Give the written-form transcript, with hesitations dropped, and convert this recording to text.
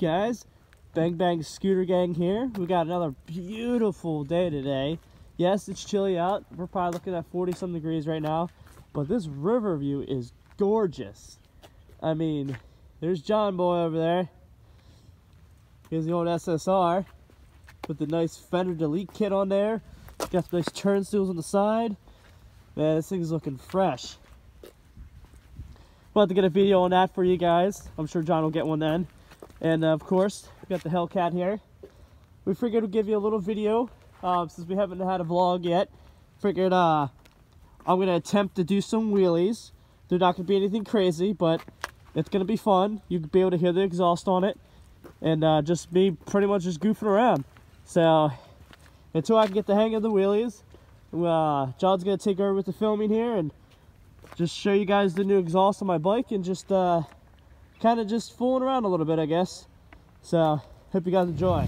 guys? Bang Bang Scooter Gang here. We got another beautiful day today. Yes, it's chilly out. We're probably looking at 40-some degrees right now, but this river view is gorgeous. I mean, there's John Boy over there. Here's the old SSR with the nice fender delete kit on there. Got some nice turn stools on the side. Man, this thing's looking fresh. We'll have to get a video on that for you guys. I'm sure John will get one then. And of course, we got the Hellcat here. We figured we'd give you a little video since we haven't had a vlog yet. Figured I'm going to attempt to do some wheelies. They're not going to be anything crazy, but it's going to be fun. You'll be able to hear the exhaust on it. And just me pretty much just goofing around. So, until I can get the hang of the wheelies, John's going to take over with the filming here and just show you guys the new exhaust on my bike and just kind of just fooling around a little bit, I guess. So, hope you guys enjoy.